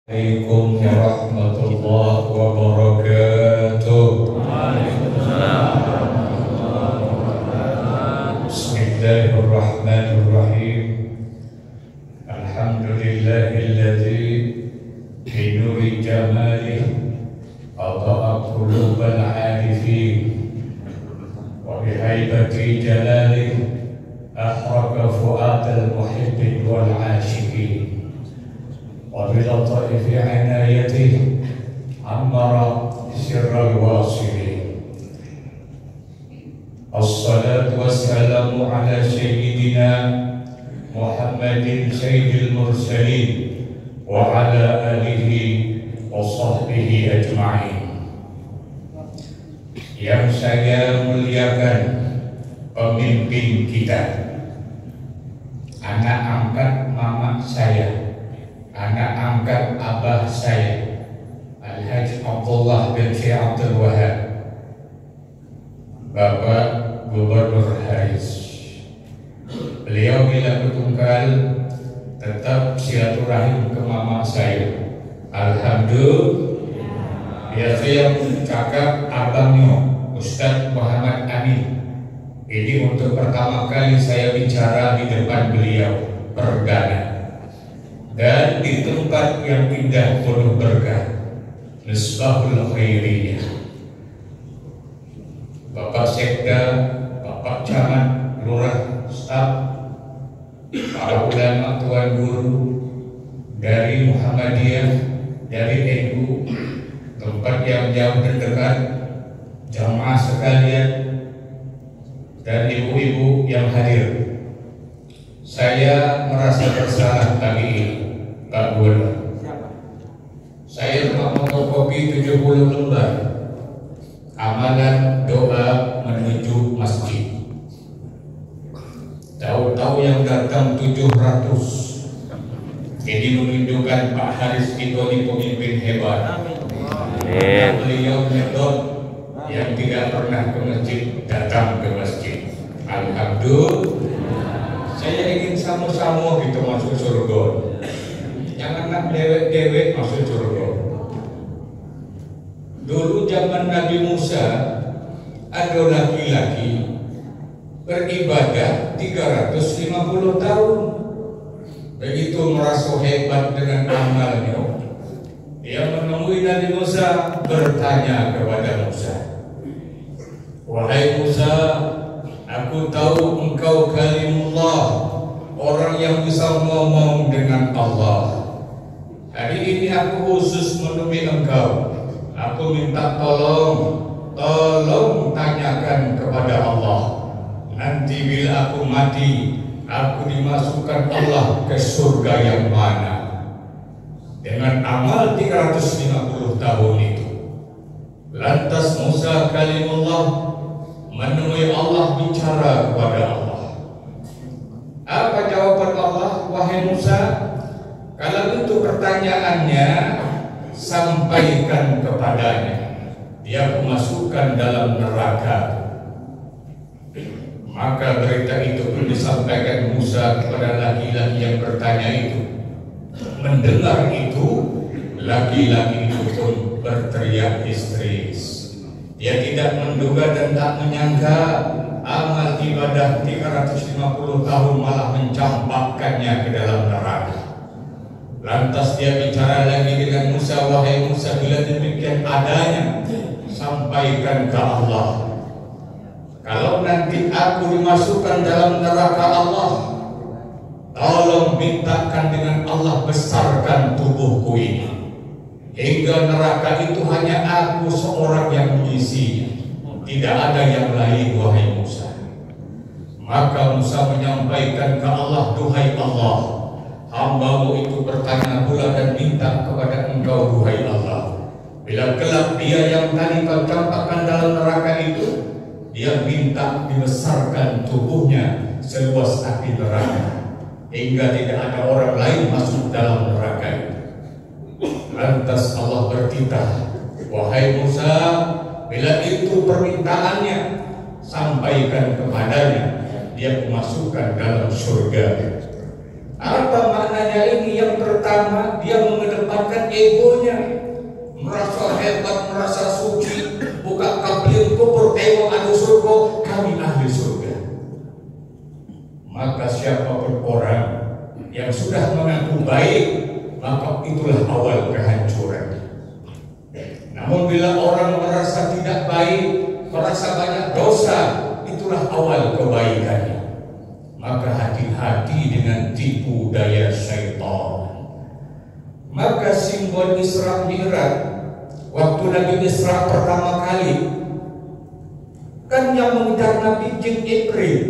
Assalamualaikum warahmatullahi wabarakatuh. Bismillahirrahmanirrahim. Alhamdulillahilladzi binuri jamalih adha'a qulubal 'arifin wa bihaibati jalalih ahraka fu'adal muhibbin wal 'ashiqin. وبلطائف عنايته عمر سر الواصلين. الصلاة والسلام على سيدنا محمد سيد المرسلين وعلى آله وصحبه أجمعين. Yang saya muliakan pemimpin kita, anak angkat mama saya, anak angkat abah saya, Al-Hajj Abdullah bin Syekh Abdul Wahab, Bapak Gubernur Haris. Beliau bila ketunggal tetap silaturahim ke mama saya. Alhamdulillah. Biasa yang cakap abangnya Ustadz Muhammad Amin. Ini untuk pertama kali saya bicara di depan beliau perdana. Dan di tempat yang indah penuh berkah, Misbahul Khairiyah. Bapak Sekda, Bapak Camat, Lurah, Staf, para ulama, tuan guru dari Muhammadiyah, dari NU, tempat yang jauh dan dekat, jamaah sekalian, dan ibu-ibu yang hadir. Saya merasa bersalah pagi ini, Pak Gubernur. Saya telah fotokopi 70 lembar amalan doa menuju masjid. Tahu-tahu yang datang 700. Ini menunjukkan Pak Haris itu ini pemimpin hebat. Beliau metode yang tidak pernah ke masjid datang ke masjid. Alhamdulillah. Saya ingin sama-sama gitu masuk surga. Jangan nak dewek-dewek masuk surga. Dulu zaman Nabi Musa ada laki-laki beribadah 350 tahun. Begitu merasa hebat dengan amalnya, dia menemui Nabi Musa, bertanya kepada Musa, "Wahai Musa, aku tahu engkau kalimullah, orang yang bisa ngomong dengan Allah. Hari ini aku khusus menemui engkau. Aku minta tolong tanyakan kepada Allah. Nanti bila aku mati, aku dimasukkan Allah ke surga yang mana? Dengan amal 350 tahun itu." Lantas Musa kalimullah menemui Allah, bicara kepada Allah. Apa jawaban Allah? "Wahai Musa, kalau itu pertanyaannya, sampaikan kepadanya, dia memasukkan dalam neraka." Maka berita itu pun disampaikan Musa kepada laki-laki yang bertanya itu. Mendengar itu, laki-laki itu pun berteriak histeris. Dia tidak menduga dan tak menyangka amal ibadah 350 tahun malah mencampakkannya ke dalam neraka. Lantas dia bicara lagi dengan Musa, "Wahai Musa, bila demikian adanya, sampaikan ke Allah. Kalau nanti aku dimasukkan dalam neraka Allah, tolong mintakan dengan Allah besarkan tubuhku ini, hingga neraka itu hanya aku seorang yang mengisinya. Tidak ada yang lain, wahai Musa." Maka Musa menyampaikan ke Allah, "Duhai Allah, hamba-Mu itu bertanya pula dan minta kepada Engkau, duhai Allah. Bila kelak dia yang tadi Kau campakkan dalam neraka itu, dia minta dibesarkan tubuhnya seluas api neraka, hingga tidak ada orang lain masuk dalam neraka itu." Lantas Allah bertitah, "Wahai Musa, bila itu permintaannya, sampaikan kepadanya, dia memasukkan dalam surga." Apa maknanya ini? Yang pertama, dia mengedepankan egonya, merasa hebat, merasa suci, buka kapling kubur, tengok ada surga, kami ahli surga. Maka siapapun orang yang sudah mengaku baik, maka itulah awal kehancuran. Namun bila orang merasa tidak baik, merasa banyak dosa, itulah awal kebaikannya. Maka hati-hati dengan tipu daya syaitan. Maka simbol Isra Mi'raj, waktu Nabi Isra pertama kali, kan yang mengejar Nabi jin Ibrit.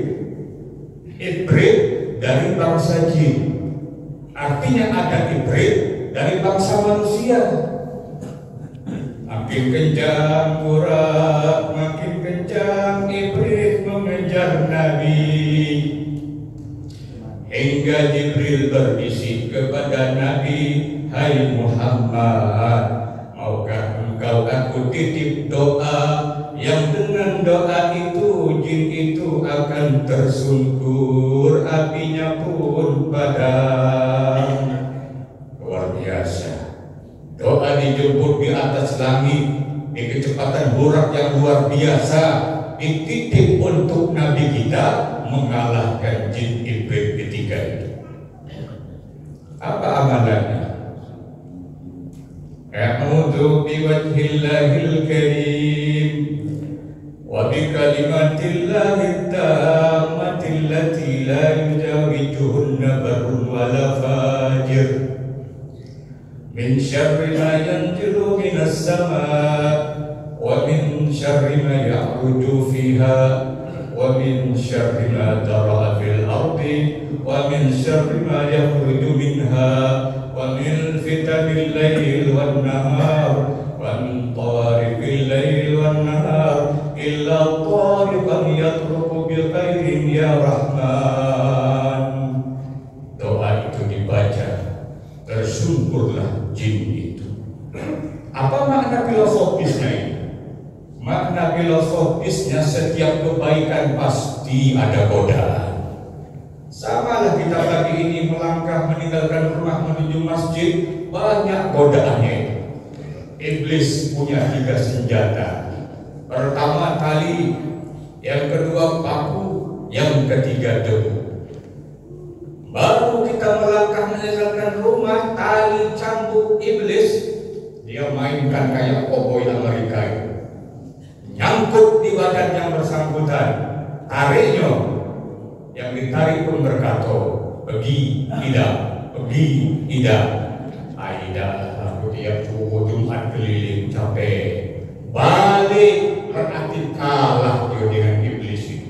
Ibrit dari bangsa jin, artinya ada Ibrit dari bangsa manusia. Makin kencang burak, makin kencang Ibrit mengejar Nabi, hingga Jibril berbisik kepada Nabi, hai Muhammad, maukah engkau aku titip doa yang dengan doa itu jin itu akan tersungkur, apinya pun padam. Luar biasa. Doa dijemput di atas langit di kecepatan burak yang luar biasa, dititip untuk Nabi kita mengalahkan jin iblis ketika itu. Apa amalannya? A'udzu biwajhillahil karim wa bi kalimatillahi tammati allati la yujawizuhunna barrun wala fajir min syarri ma yanzilu minas sama' wa min syarri ma ya'ruju fiha wa min syarri ma dara'a fil ardi wa min syarri ma yakhruju minha wa min fitanil lail wan nahar wa min tawariqil lail wan nahar illa tariqan yatruku bi khairin ya Rahman. Doa itu dibaca, tersungkurlah jin itu. Apa makna filosofisnya ini? Makna filosofisnya setiap kebaikan pasti ada godaan. Samalah kita pagi ini melangkah meninggalkan rumah menuju masjid, banyak godaannya itu. Iblis punya 3 senjata. Pertama tali, yang kedua paku, yang ketiga debu. Baru kita melangkah meninggalkan rumah, tali cambuk iblis, dia mainkan kayak koboi Amerika itu. Nyangkut di badan yang bersangkutan, tariknya, yang ditarik pun berkata, pergi tidak, pergi tidak. Aida, aku tiap Jumat keliling capek, balik berarti kalah dia dengan iblis itu.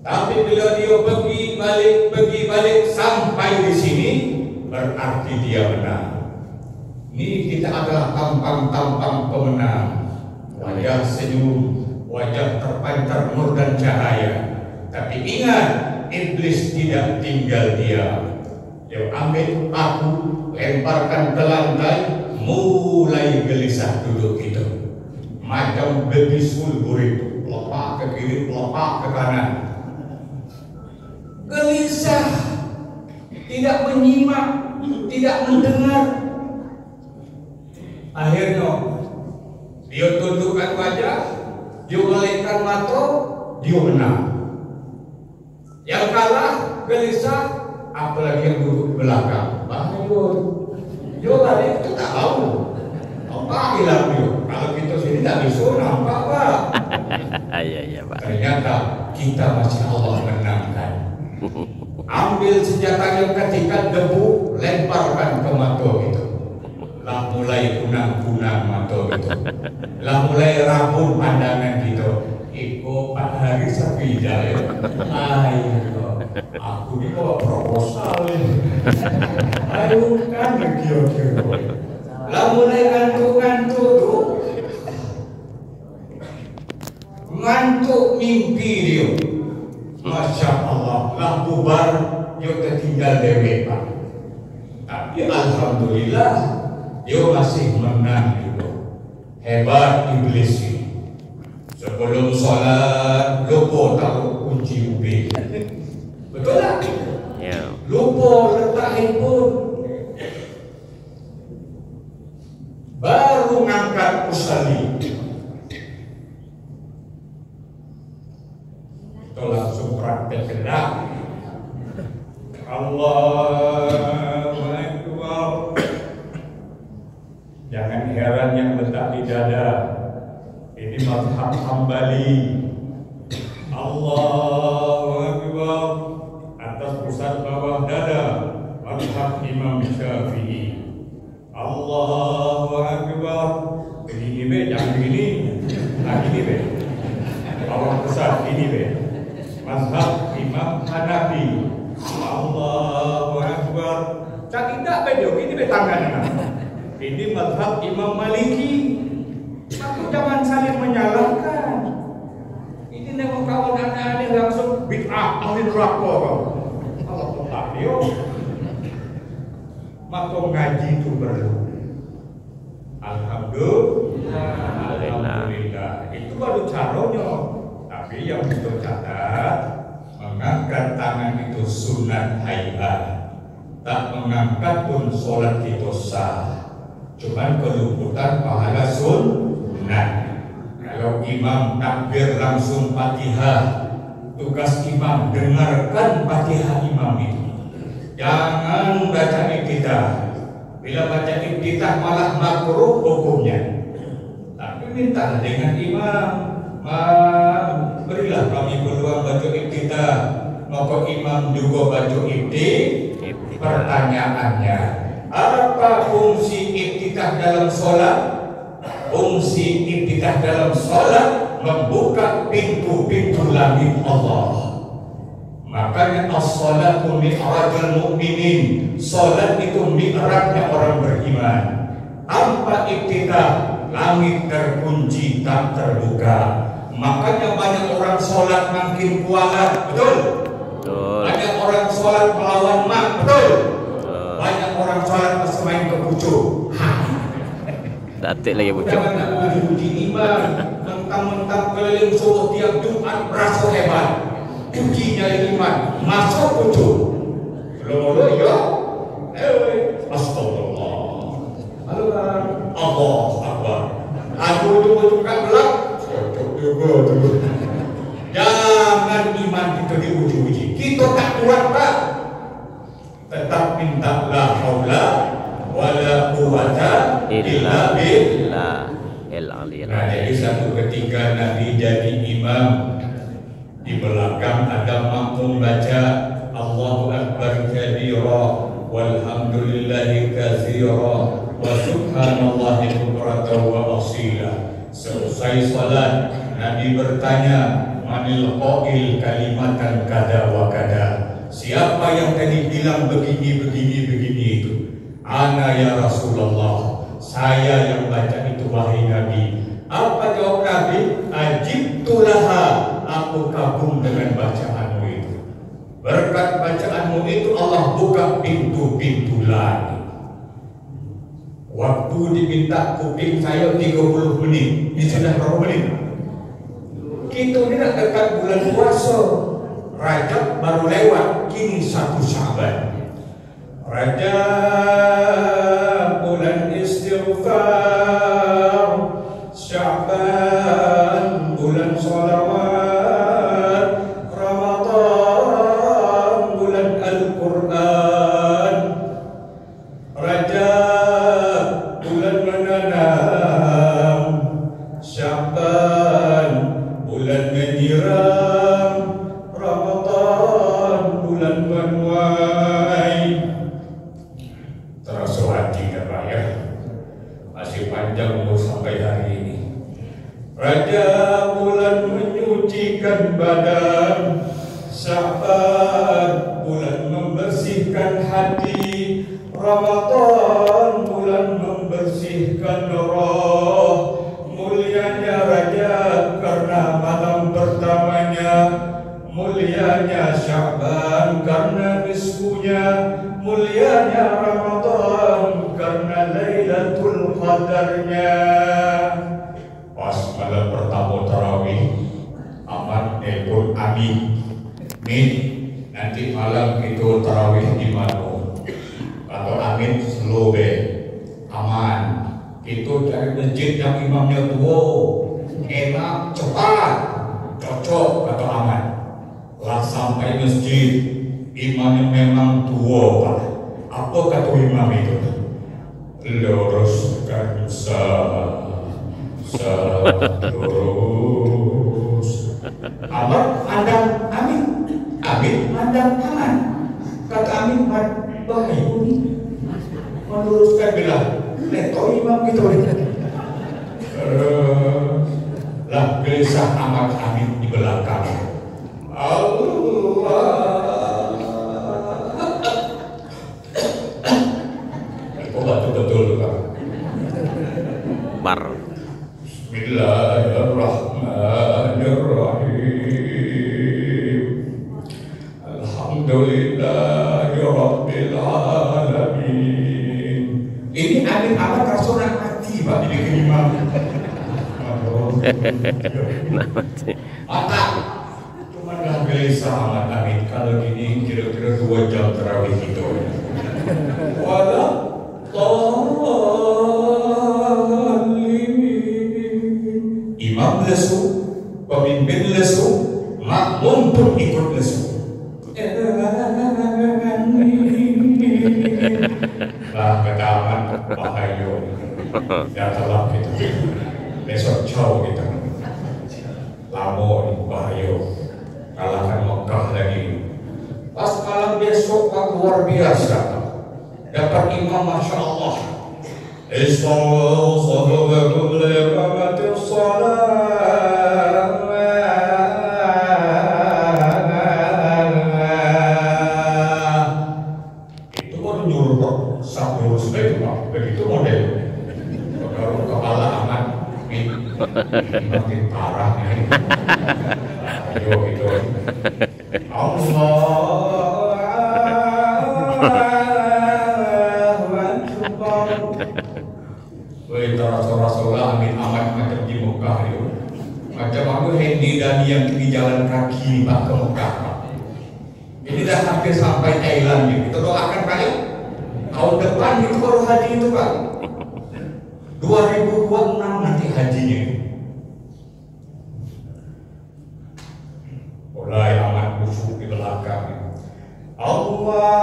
Tapi bila dia pergi balik sampai di sini, berarti dia menang. Ini kita adalah tampang-tampang pemenang. Wajah senyum, wajah terpancar nur dan cahaya. Tapi ingat, iblis tidak tinggal diam. Dia ambil paku, lemparkan ke lantai, mulai gelisah duduk itu. Macam baby sulbur itu, pelopak ke kiri, pelopak ke kanan. Gelisah, tidak menyimak, tidak mendengar. Akhirnya dia tundukkan wajah, dia gelengkan mata, dia menang. Yang kalah, gelisah, apalagi yang duduk di belakang. Bahayun, dia tadi itu tak tahu. Nampak hilang dia. Kalau kita sini tak bisa nampak Pak. Iya Pak. Ternyata kita masih Allah menangkan. Ambil senjatanya ketika debu, lemparkan ke mata itu. Lah mulai kunang-kunang mata itu. Lah mulai rabun pandangan gitu. Iko Pak Hari Sapida ya. Ayo, aku ini bawa proposal ini. Ayo kan kira-kira. Lah mulai ngantuk-ngantuk tuh. Ngantuk mimpi dia. Masya Allah, lah bubar dia tertinggal dewe Pak. Tapi alhamdulillah dia masih menang juga. Hebat iblis ini. Sebelum sholat lupa taruh kunci ubin. Betul tak? Ya. lupa letak handphone, baru ngangkat usalli, itu langsung praktek gerak. Allahu Akbar. Jangan heran yang letak di dada, ini mazhab Hambali. Allahu Akbar, atas pusat bawah dada, mazhab Imam Syafi'i. Allahu Akbar, begini be, jangan begini, gini be, bawah pusat ini be, mazhab Imam Hanafi. Allahu Akbar, tak tidak be, ini be tangan. Ini mazhab Imam Maliki. Aku jangan saling menyalahkan. Ini nengok kawan aneh-aneh langsung bid'ah ahli neraka. Allah Allah, yo. Maka ngaji itu perlu. Alhamdulillah. Itu baru caranya. Tapi yang kita catat, mengangkat tangan itu sunat hayat. Tak mengangkat pun sholat itu sah. Cuman keluputan pahala sunnah. Kalau imam takbir langsung Fatihah, tugas imam dengarkan Fatihah imam itu. Jangan baca iftitah. Bila baca iftitah malah makruh hukumnya. Tapi minta dengan imam, berilah kami peluang baca iftitah. Maka imam juga baca iftitah. Pertanyaannya, apa fungsi iftitah dalam sholat? Fungsi iftitah dalam sholat membuka pintu-pintu langit Allah. Makanya as-sholatu mi'rajul mu'minin. Sholat itu mi'rajnya orang beriman. Tanpa iftitah, langit terkunci tak terbuka. Makanya banyak orang sholat makin kualat, betul? Banyak orang sholat melawan mak, betul? Banyak orang sholat masih main ke pucuk. Datik lagi pucuk. Jangan nak puji imam, mentang-mentang keliling subuh tiap Jumat berasa hebat. Pujinya iman, masuk pucuk. Belum ada ya? Astagfirullah. Halo kan? Allah Akbar. Aku juga belak. Tunggu. Jangan iman kita diuji-uji. Kita tak kuat tak? Tetap minta la haula wala quwwata illa billah. Nah, jadi satu ketika Nabi jadi imam, di belakang ada makmum baca Allahu Akbar kabira walhamdulillahi katsira wa subhanallahi bukratan wa asila. Selesai salat, Nabi bertanya, manil qail kalimatan kada wa kada. Siapa yang tadi bilang begini itu? Ana ya Rasulullah. Saya yang baca itu wahai Nabi. Apa jawab Nabi? Ajibtulaha. Aku kagum dengan bacaanmu itu. Berkat bacaanmu itu Allah buka pintu-pintu langit. Waktu diminta kuping saya 30 menit. Ini sudah berapa menit? Kita ini nak dekat bulan puasa. Rajab baru lewat, kini 1 Sya'ban. Rajab bulan istighfar, Sya'ban bulan sholawat, Ramadan bulan Al-Quran, Rajab bulan menanam, Sya'ban bulan menyiram, Ramadan bulan menuai. Terasa hati tak payah, masih panjang umur sampai hari ini. Rajab bulan menyucikan badan, Sya'ban bulan membersihkan hati, Ramadan bulan membersihkan roh. Mulianya Rajab karena malam pertamanya, mulianya Sya'ban karena nisfunya, mulianya Ramadan karena Lailatul Qadarnya. Pas malam pertama tarawih, aman telepon Amin. Min, nanti malam itu tarawih di mana? Atau amin slow aman. Itu dari masjid yang imamnya tua, enak, cepat, cocok atau aman. Lah sampai masjid imamnya memang tua Pak. Apa kata imam itu? Luruskan lurus. Aman, mandang amin. Amin, mandang aman. Kata amin, bahaya ini. Meluruskan bilang, neto imam gitu. Lah gelisah amat amin di belakang. Allah. Itu betul-betul Pak. Bar. Bismillahirrahmanirrahim. Alhamdulillahirabbil alamin. Ini amin amat rasulullah mati Pak dibikin imam. Mata cuma dah gelisah amat amin. Kalau gini kira-kira 2 jam tarawih itu. Wala imam lesu, pemimpin lesu, makmum pun ikut lesu. Lah kata aman bahaya. Ya telah kita. Besok jauh kita. Lama ini bahaya. Kalahkan Mekah lagi. Pas malam besok luar biasa. Dapat imam Masya Allah. Istagfirullahaladzim liqamatis salat. Itu kan nyuruh kok satu itu Pak. Begitu model. Kalau kepala aman, makin parah nih. Ayo gitu. Allah. Rasulullah amin aman macam di Mekah itu. Macam aku Hendy dan yang di jalan kaki Pak ke Mekah Pak. Ini dah hampir sampai Thailand nih. Kita doakan Pak ya. Tahun depan itu baru haji itu Pak. 2026 nanti hajinya. Mulai aman khusyuk di belakang. Allah.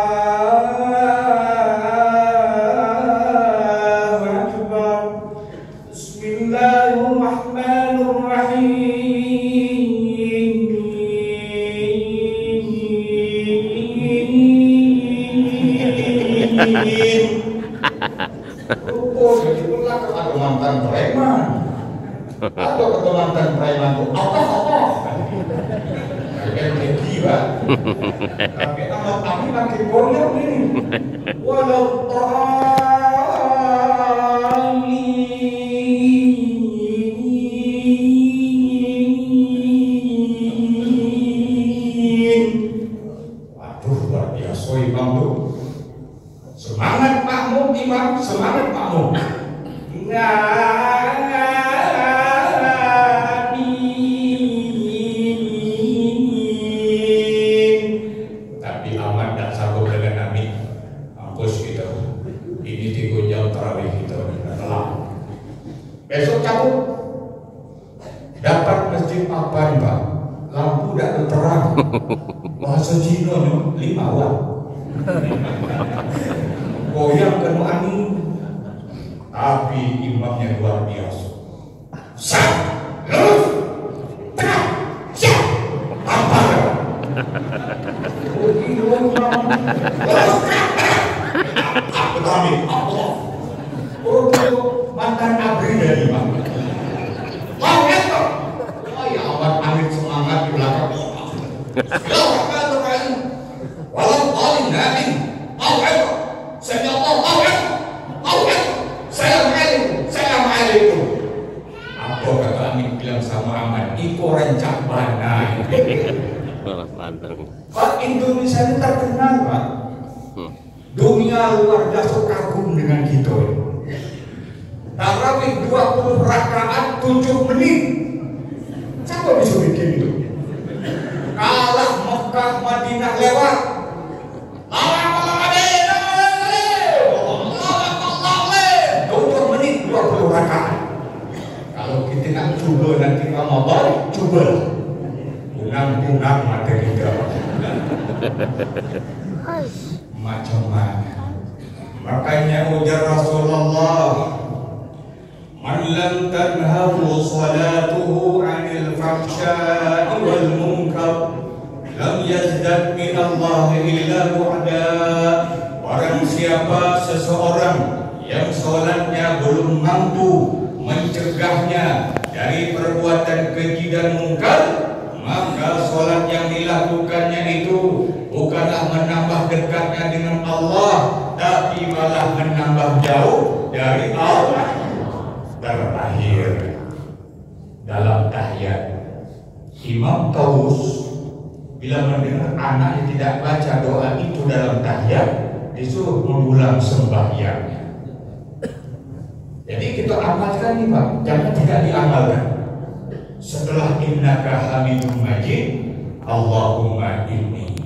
Jadi pula ketemu mantan preman atau ketemu mantan preman itu apa? Kayak gila. Tapi amat kami makin goyang ini. Walau waduh luar biasa imam tuh. Semangat makmum imam, semangat makmum. Tapi aman dan sanggup dengan amin. Mampus kita. Ini 3 jam tarawih kita. Telah. Besok cabut. Dapat masjid apa Pak? Lampu tidak terang. Bahasa Cina 5 watt. Goyang kena angin, tapi imamnya luar biasa. Sat, lurus, tengah, siap, apa? Aku kami, Allah. Mantan abri dari imam. Mau itu? Oh ya amat amin semangat di belakang. Bismillahirrahmanirrahim. Walau paling nabi, mau itu? Saya Assalamualaikum. Apa kata Amin bilang sama Aman? Itu rencak bana. Pak Indonesia ini terkenal Pak. Dunia luar biasa kagum dengan kita. Tarawih 20 rakaat 7 menit. Siapa bisa bikin itu? Kalah Makkah Madinah lewat. Menit 20 rakaat. Kalau kita nak cuba nanti Ramadan, cuba. Bunang-bunang mata kita. Macam mana? Makanya ujar Rasulullah, man lam tanhahu salatuhu 'anil fahsya'i wal munkar lam yazdad min Allah illa bu'da. Barang siapa seseorang yang salatnya belum mampu mencegahnya dari perbuatan keji dan mungkar, maka salat yang dilakukannya itu bukanlah menambah dekatnya dengan Allah, tapi malah menambah jauh dari Allah. Terakhir dalam tahiyat, Imam Taus bila mendengar anaknya tidak baca doa itu dalam tahiyat, disuruh mengulang sembahyangnya. Jadi kita amalkan ini Pak, jangan tidak diamalkan. Setelah innaka hamidum majid, Allahumma inni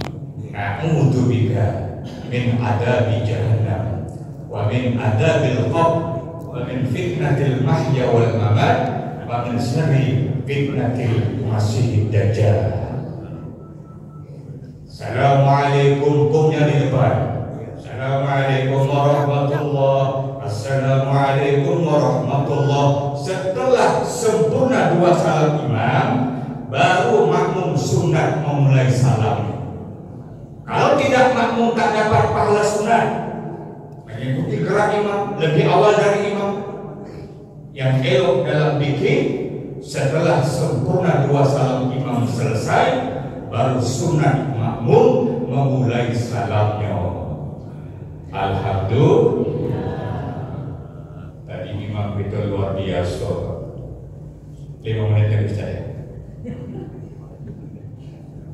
na'udzubika min adabi jahannam wa min adabil qabr wa min fitnatil mahya wal mamat wa min syarri fitnatil masiihid dajjal. Assalamualaikum, kumnya di depan. Assalamualaikum warahmatullahi. Assalamualaikum warahmatullahi. Setelah sempurna dua salam imam, baru makmum sunat memulai salam. Kalau tidak makmum tak dapat pahala sunat, mengikuti gerak imam lebih awal dari imam. Yang elok dalam fikih, setelah sempurna dua salam imam selesai, baru sunat makmum memulai salamnya. Alhamdulillah. Tadi imam itu luar biasa. 5 menit yang bisa ya.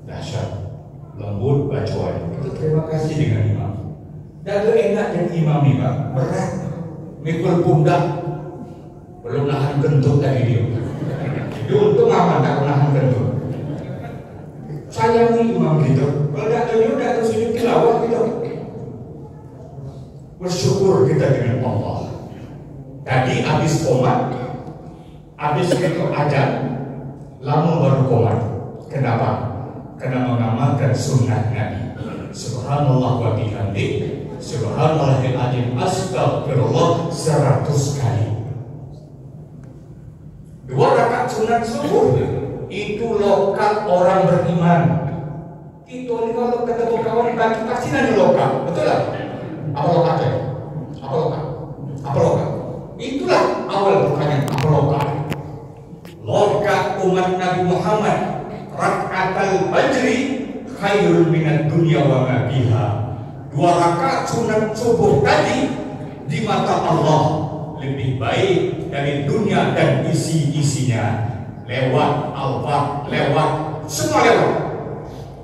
Dahsyat, lembut bacaan. Itu terima kasih dengan imam. Dan enak dan imam ini Pak, berat, mikul pundak, belum nahan kentut tadi dia. Itu untung aman tak nahan kentut. Sayangi imam gitu. Kalau tak tunjuk, tak tersujud tilawah gitu. Bersyukur kita dengan Allah. Tadi habis qomat, habis itu ajan, lama baru qomat. Kenapa? Karena mengamalkan sunnah Nabi. Subhanallah wa bihamdi, subhanallahil azim, astagfirullah 100 kali. 2 rakaat sunat subuh itu lokal orang beriman. Itu kalau ketemu kawan pagi pasti nanti lokal, betul lah. Apa lokal? Apa lokal? Apa lokal? Itulah awal pertanyaan, apa lokal? Lokal umat Nabi Muhammad, rakaatul fajri khairul minad dunya wa ma biha. 2 rakaat sunat subuh tadi di mata Allah lebih baik dari dunia dan isi-isinya. Lewat alfat, lewat semua lewat.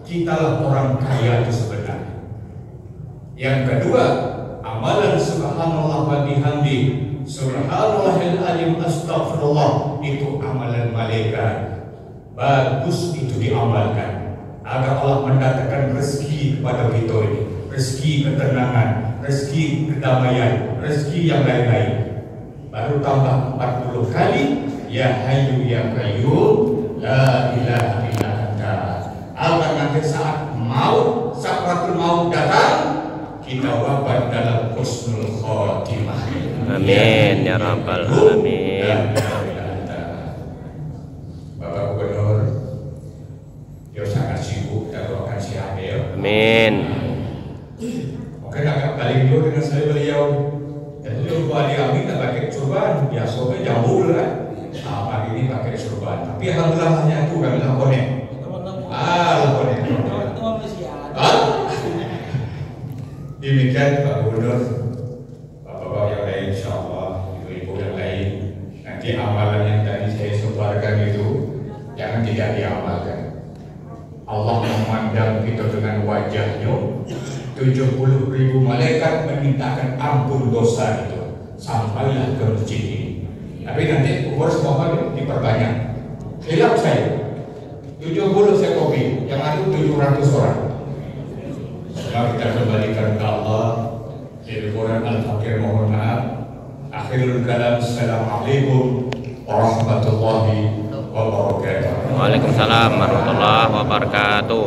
Kitalah orang kaya itu sebenarnya. Yang kedua, amalan subhanallah wa bihamdi, subhanallahil azim, astagfirullah, itu amalan malaikat. Bagus itu diamalkan agar Allah mendatangkan rezeki kepada kita ini, rezeki ketenangan, rezeki kedamaian, rezeki yang lain-lain. Baru tambah 40 kali ya hayyu ya qayyum la ilaha illa anta. Agar nanti saat maut, sakratul maut datang, kita wafat dalam husnul khotimah. Amin ya rabbal alamin. Bapak Gubernur, dia sangat sibuk dan doakan si Abel. Amin. Mungkin agak balik dulu dengan saya beliau. Dan beliau kembali kami tak pakai surban, biasanya jambul kan. Pagi ini pakai surban. Tapi alhamdulillah hanya itu kami lakonin. Lakonin. Demikian Pak Gubernur, Bapak-bapak yang lain, insya Allah, ibu-ibu yang lain, nanti amalan yang tadi saya sebarkan itu jangan tidak diamalkan. Allah memandang kita dengan wajahnya, 70.000 malaikat memintakan ampun dosa itu sampailah ke masjid ini. Tapi nanti umur semua diperbanyak. Hilaf saya, 70 saya kopi, yang adu 700 orang. Sekarang kita kembalikan ke Allah. Jadi Quran Al-Fakir mohon maaf. Akhirul kalam, assalamualaikum warahmatullahi wabarakatuh. Waalaikumsalam warahmatullahi wabarakatuh.